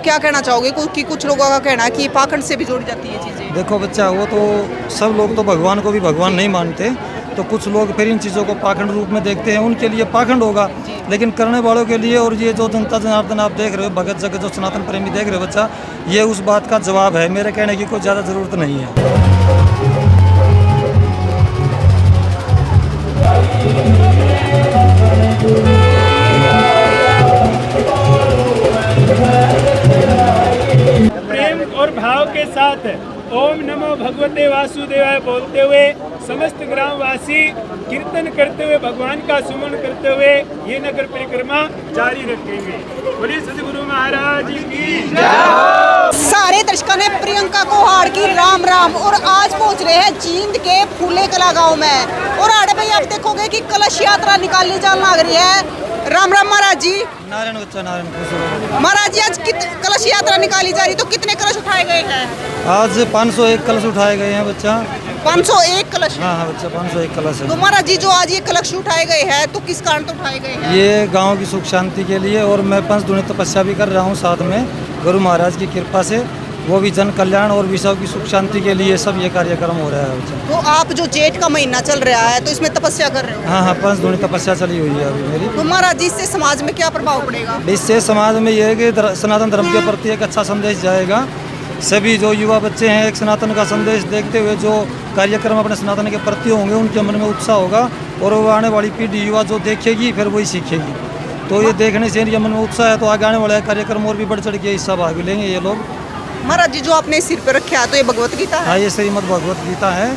क्या कहना चाहोगे कि कुछ लोगों का कहना है कि पाखंड से भी जोड़ी जाती है चीजें? देखो बच्चा, वो तो सब लोग तो भगवान को भी भगवान नहीं मानते, तो कुछ लोग फिर इन चीज़ों को पाखंड रूप में देखते हैं, उनके लिए पाखंड होगा। लेकिन करने वालों के लिए, और ये जो जनता जनार्दन आप देख रहे हो, भगत जगत जो सनातन प्रेमी देख रहे हो बच्चा, ये उस बात का जवाब है। मेरे कहने की कोई ज़्यादा ज़रूरत नहीं है। प्रेम और भाव के साथ ओम नमो भगवते वासुदेवाय बोलते हुए समस्त ग्रामवासी कीर्तन करते हुए भगवान का सुमन करते हुए ये नगर परिक्रमा जारी रखेंगे। बोलिए सद्गुरु महाराज की जय। सारे दर्शकों ने प्रियंका को हाड़ की राम राम। और आज पहुंच रहे हैं जींद के फूले कला गांव में। और आड़े भाई आप देखोगे कि कलश यात्रा निकालनी जान लग रही है। राम राम महाराज जी। नारायण बच्चा नारायण, खुश रहो। महाराज जी, आज कलश यात्रा निकाली जा रही, तो कितने कलश उठाए गए हैं? आज 501 कलश उठाए गए हैं बच्चा। 501 कलश? हाँ बच्चा, 501 कलश है। तो महाराज जी, जो आज ये कलश उठाए गए हैं, तो किस कारण तो उठाए गए हैं? ये गांव की सुख शांति के लिए, और मैं 5 दुनी तपस्या भी कर रहा हूँ साथ में, गुरु महाराज की कृपा से, वो भी जन कल्याण और विश्व की सुख शांति के लिए सब ये कार्यक्रम हो रहा है बच्चा। तो आप जो जेठ का महीना चल रहा है, तो इसमें तपस्या कर रहे हो? हाँ, 5 दुनी तपस्या चली हुई है अभी मेरी। तो महाराज जी, इससे समाज में क्या प्रभाव पड़ेगा? इससे समाज में ये है कि सनातन धर्म के प्रति एक अच्छा संदेश जाएगा। सभी जो युवा बच्चे हैं, एक सनातन का संदेश देखते हुए जो कार्यक्रम अपने सनातन के प्रति होंगे, उनके मन में उत्साह होगा, और वो आने वाली पीढ़ी युवा जो देखेगी फिर वही सीखेगी। तो ये देखने से इनके मन में उत्साह है, तो आगे आने वाला कार्यक्रम और भी बढ़ चढ़ के हिस्सा भाग लेंगे ये लोग। महाराज जी, जो आपने सिर पे रखा है, तो ये भगवत गीता है? हाँ, ये श्रीमद् भगवत गीता है।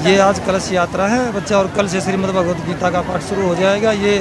ये आज कलश यात्रा है बच्चा, और कल से श्रीमद् भगवत गीता का पाठ शुरू हो जाएगा। ये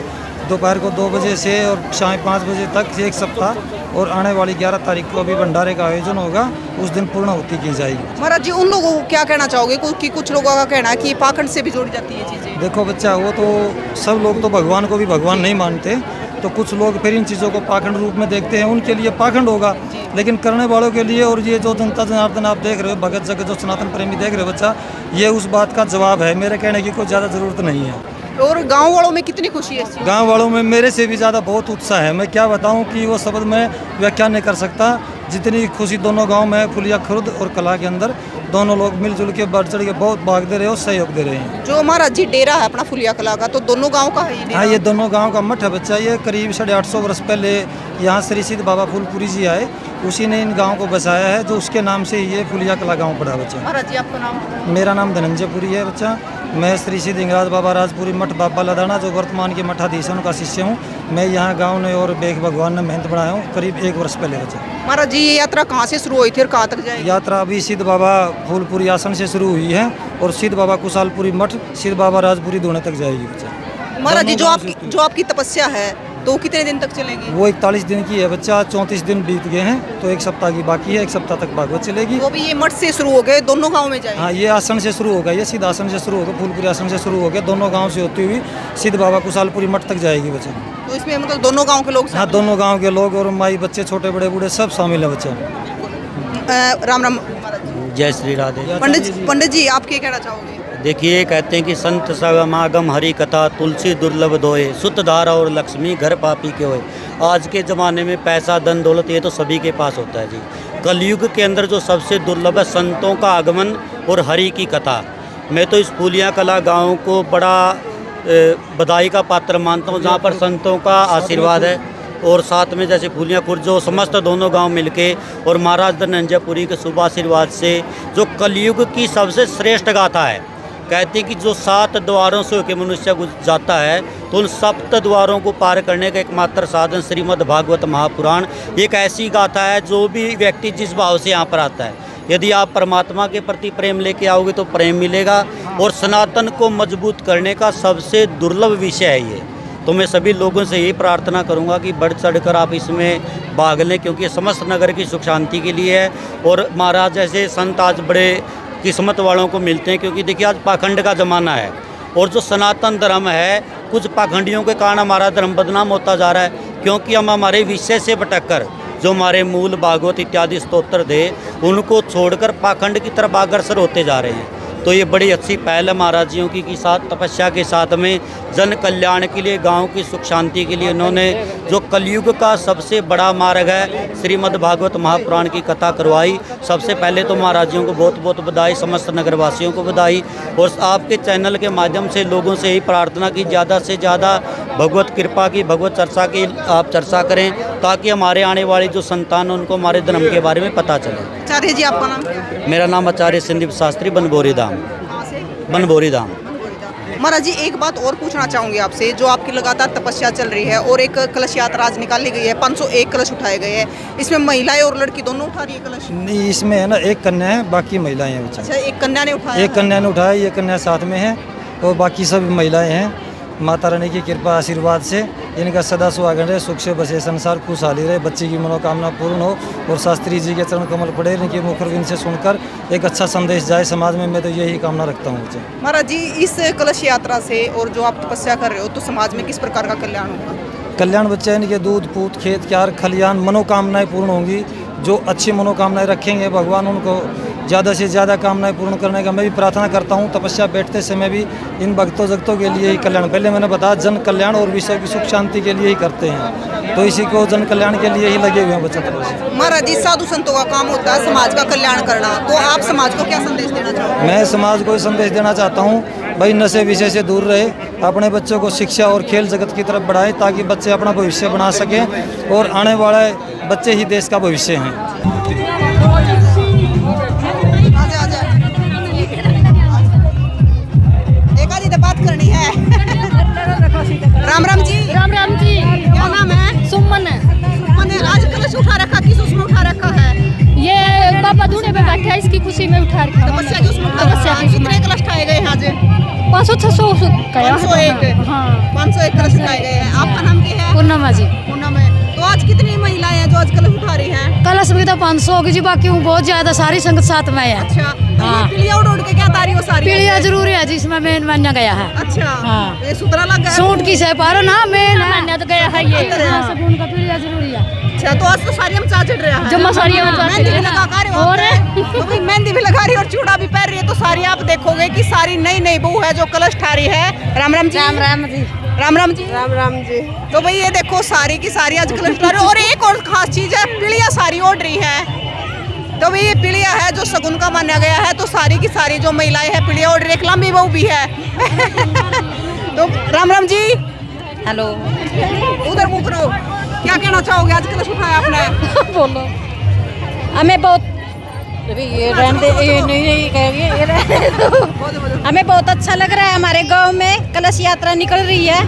दोपहर को 2 बजे से और शाम 5 बजे तक एक सप्ताह, और आने वाली 11 तारीख को भी भंडारे का आयोजन होगा, उस दिन पूर्णाहुति की जाएगी। महाराज जी, उन लोगों को क्या कहना चाहोगे कि कुछ लोगों का कहना है कि पाखंड से भी जोड़ी जाती है चीजें? देखो बच्चा, वो तो सब लोग तो भगवान को भी भगवान नहीं मानते, तो कुछ लोग फिर इन चीज़ों को पाखंड रूप में देखते हैं, उनके लिए पाखंड होगा। लेकिन करने वालों के लिए, और ये जो जनता जनार्दन आप देख रहे हो, भगत जगत जो सनातन प्रेमी देख रहे हो बच्चा, ये उस बात का जवाब है। मेरे कहने की कोई ज़्यादा ज़रूरत नहीं है। और गांव वालों में कितनी खुशी है? गांव वालों में मेरे से भी ज़्यादा बहुत उत्साह है। मैं क्या बताऊं कि वो शब्द में व्याख्या नहीं कर सकता। जितनी खुशी दोनों गांव में, फुलिया खुर्द और कला के अंदर, दोनों लोग मिलजुल के बढ़ चढ़ के बहुत भाग दे रहे हो, सहयोग दे रहे हैं। जो महाराज जी डेरा है अपना फुलिया कला का, तो दोनों गांव का है ये? हाँ, ये दोनों गांव का मठ है बच्चा। ये करीब 850 वर्ष पहले यहाँ श्री सिद्ध बाबा फूलपुरी जी आए, उसी ने इन गाँव को बसाया है, जो उसके नाम से ये फुलिया कला गाँव पड़ा बच्चा। महाराज जी, आपका नाम? मेरा नाम धनंजय पुरी है बच्चा। मैं श्री सिद्ध हिंगराज बाबा राजपुरी मठ बाबा लदाना, जो वर्तमान के मठाधीश हैं, उनका शिष्य हूँ। मैं यहाँ गाँव ने और बेग भगवान ने मेहनत बढ़ाया हूँ, करीब 1 वर्ष पहले बच्चा। महाराज जी, ये यात्रा कहाँ से शुरू हुई थी और कहाँ तक जाएगी? यात्रा अभी सिद्ध बाबा फूलपुरी आसन से शुरू हुई है, और सिद्ध बाबा कुशालपुरी मठ, सिद्ध बाबा राजपुरी दोनों तक जाएगी बच्चा। महाराज जी, जो आपकी तपस्या है, तो कितने दिन तक चलेगी? वो 41 दिन की है बच्चा। 34 दिन बीत गए हैं, तो 1 सप्ताह की बाकी है। 1 सप्ताह तक भागवत चलेगी। वो भी ये मठ से शुरू हो गए, दोनों गांव में जाएगी? हाँ, ये आसन से शुरू होगा, ये सिद्ध आसन से शुरू होगा, फूलपुरी आसन से शुरू होगा, दोनों गांव से होती हुई सिद्ध बाबा कुशालपुरी मठ तक जाएगी बच्चा। तो इसमें मतलब दोनों गांव के लोग? हाँ, दोनों गांव के लोग, और माई बच्चे, छोटे बड़े बूढ़े सब शामिल है बच्चा। राम राम। जय श्री राधे। पंडित जी, आप क्या कहना चाहोगे? देखिए, कहते हैं कि संत समागम हरि कथा, तुलसी दुर्लभ दोए, सुत धारा और लक्ष्मी घर पापी के होए। आज के ज़माने में पैसा धन दौलत ये तो सभी के पास होता है जी। कलयुग के अंदर जो सबसे दुर्लभ है संतों का आगमन और हरि की कथा। मैं तो इस फूलिया कला गाँव को बड़ा बधाई का पात्र मानता हूँ, जहाँ पर संतों का आशीर्वाद है, और साथ में जैसे फूलिया खुर्द जो समस्त दोनों गांव मिलके, और महाराज धनंजय पुरी के शुभ आशीर्वाद से जो कलयुग की सबसे श्रेष्ठ गाथा है। कहते हैं कि जो 7 द्वारों से होकर मनुष्य जाता है, तो उन 7 द्वारों को पार करने का एकमात्र साधन श्रीमद् भागवत महापुराण एक ऐसी गाथा है, जो भी व्यक्ति जिस भाव से यहाँ पर आता है, यदि आप परमात्मा के प्रति प्रेम लेके आओगे तो प्रेम मिलेगा, और सनातन को मजबूत करने का सबसे दुर्लभ विषय है ये। तो मैं सभी लोगों से यही प्रार्थना करूंगा कि बढ़ चढ़कर आप इसमें भाग लें, क्योंकि ये समस्त नगर की सुख शांति के लिए है। और महाराज जैसे संत आज बड़े किस्मत वालों को मिलते हैं, क्योंकि देखिए आज पाखंड का ज़माना है, और जो सनातन धर्म है, कुछ पाखंडियों के कारण हमारा धर्म बदनाम होता जा रहा है, क्योंकि हम हमारे विषय से भटककर जो हमारे मूल भागवत इत्यादि स्तोत्र थे, उनको छोड़कर पाखंड की तरफ अग्रसर होते जा रहे हैं। तो ये बड़ी अच्छी पहल है महाराज जियों की साथ तपस्या के साथ में जन कल्याण के लिए, गांव की सुख शांति के लिए इन्होंने जो कलयुग का सबसे बड़ा मार्ग है श्रीमद् भागवत महापुराण की कथा करवाई। सबसे पहले तो महाराजियों को बहुत बहुत बधाई, समस्त नगरवासियों को बधाई। और आपके चैनल के माध्यम से लोगों से यही प्रार्थना की ज़्यादा से ज़्यादा भगवत कृपा की, भगवत चर्चा की आप चर्चा करें, ताकि हमारे आने वाली जो संतान उनको हमारे धर्म के बारे में पता चले। आचार्य जी आपका नाम क्या है? मेरा नाम आचार्य संदीप शास्त्री, बनभोरी धाम। बनभोरी धाम। महाराज जी एक बात और पूछना चाहूँगी आपसे, जो आपकी लगातार तपस्या चल रही है और एक कलश यात्रा आज निकाली गई है, 501 कलश उठाए गए हैं, इसमें महिलाएं और लड़की दोनों उठा रही है कलश? नहीं, इसमें है ना एक कन्या है, बाकी महिलाएं हैं। अच्छा, एक कन्या ने उठाया? एक कन्या ने उठाया, ये कन्या साथ में है और बाकी सब महिलाएं हैं। माता रानी की कृपा आशीर्वाद से इनका सदा सुहागन रहे, सुख से बसे संसार, खुशहाली रहे, बच्चे की मनोकामना पूर्ण हो और शास्त्री जी के चरण कमल पड़े, इनके मुखरविंद से सुनकर एक अच्छा संदेश जाए समाज में। मैं तो यही कामना रखता हूँ। महाराज जी इस कलश यात्रा से और जो आप तपस्या कर रहे हो तो समाज में किस प्रकार का कल्याण होगा? कल्याण बच्चे इनके दूध पूत खेत क्यार खलियान मनोकामनाएं पूर्ण होंगी। जो अच्छी मनोकामनाएं रखेंगे भगवान उनको ज़्यादा से ज़्यादा कामनाएं पूर्ण करने का मैं भी प्रार्थना करता हूं। तपस्या बैठते समय भी इन भक्तों जगतों के लिए ही कल्याण, पहले मैंने बताया जन कल्याण और विश्व की सुख शांति के लिए ही करते हैं, तो इसी को जन कल्याण के लिए ही लगे हुए हैं बच्चे तपस्या। महाराज जी साधु संतों का काम होता है समाज का कल्याण करना, तो आप समाज को क्या संदेश देना चाहोगे? मैं समाज को संदेश देना चाहता हूँ, भाई नशे विषय से दूर रहे, अपने बच्चों को शिक्षा और खेल जगत की तरफ बढ़ाए, ताकि बच्चे अपना भविष्य बना सकें और आने वाले बच्चे ही देश का भविष्य हैं। बात करनी है। राम राम जी। राम राम जी। क्या नाम है? सुमन है। सुमन है। आज कलश उठा रखा, किस उसमें उठा रखा है? ये बाबा दूने पे बैठा है, इसकी खुशी में उठा रखा है। तपस्या की उसमें उठा रखा है। कितने कलश उठाए गए हैं आज? 500-600 501। हाँ 501 कलश उठाए गए हैं। आपका नाम क्या है? पूर्णिमा जी। पूर्णिमा। तो आज कितनी महिलाएं हैं जो आज कलश उठा रही हैं? कलश में तो 500 होगी जी, बाकी हूँ बहुत ज्यादा, सारी संगत साथ में है। अच्छा, हाँ। पीलिया उड़ के क्या तारी हो सारी? पीलिया जरूरी है जिसमें मेन मान्या गया है। अच्छा, हाँ। ये सूत्रा लग गया सूट की से पारो ना मेन मान्या तो गया है ये। सबून का पीलिया जरूरी है। अच्छा, तो आज तो सारी हम चाट रहे हैं। जम्मा सारी हम चाट मेहंदी भी लगा रही हो और तो भाई मेहंदी भी लगा रही और चूड़ा भी पहन रही है, तो सारी आप देखोगे कि सारी नई नई बहू है जो कलश ठारी है। राम राम जी। राम राम जी। राम राम जी। राम राम जी। तो भाई ये देखो सारी की सारी आज कलश ठारी, और एक और खास चीज है, पीलिया सारी ओढ़ रही है। तो भाई ये पीलिया है जो सगुन का माना गया है, तो सारी की सारी जो महिलाएं हैं पीलिया ओढ़ रही, एक लंबी बहू भी है। तो राम राम जी। हेलो। उधर मुख रहो, क्या कहना चाहोगे? आज कलश उठाया आपने। बोलो। हमें बहुत ये रहने ये नहीं कहेंगे, ये रहने दो। हमें बहुत अच्छा लग रहा है, हमारे गांव में कलश यात्रा निकल रही है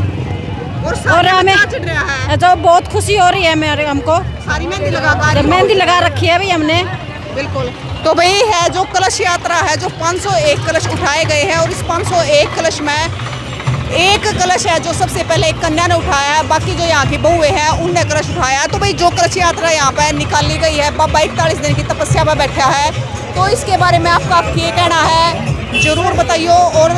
और हमें तो बहुत खुशी हो रही है। मेरे हमको सारी मेहंदी लगा मेहंदी लगा रखी है भाई हमने। बिल्कुल। तो भाई है जो कलश यात्रा है, जो 501 कलश उठाए गए हैं, और इस 501 कलश में एक कलश है जो सबसे पहले एक कन्या ने उठाया है, बाकी जो यहाँ की बहुएं हैं उनने कलश उठाया है। तो भाई जो कलश यात्रा यहाँ पे निकाली गई है, बाबा 41 दिन की तपस्या पर बैठा है, तो इसके बारे में आपका ये कहना है जरूर बताइए, और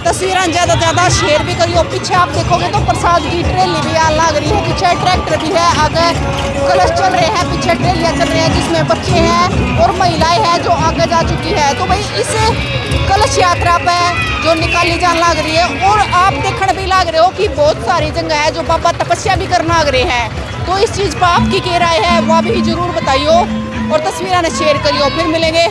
तस्वीरें ज़्यादा ज़्यादा शेयर भी करिए। पीछे आप देखोगे तो प्रसाद की ट्रेली भी यहाँ लग रही है, पीछे ट्रैक्टर भी है, आगे कलश चल रहे हैं, पीछे ट्रेलियाँ चल रही हैं जिसमें बच्चे हैं और महिलाएं हैं जो आगे जा चुकी है। तो भाई इस कलश यात्रा पे जो निकाली जान लग रही है, और आप देखने भी लग रहे हो कि बहुत सारी जगह है जो बाबा तपस्या भी करना लग रहे हैं। तो इस चीज़ पर आपकी क्या राय है वो भी जरूर बताइए और तस्वीरें शेयर करिए। फिर मिलेंगे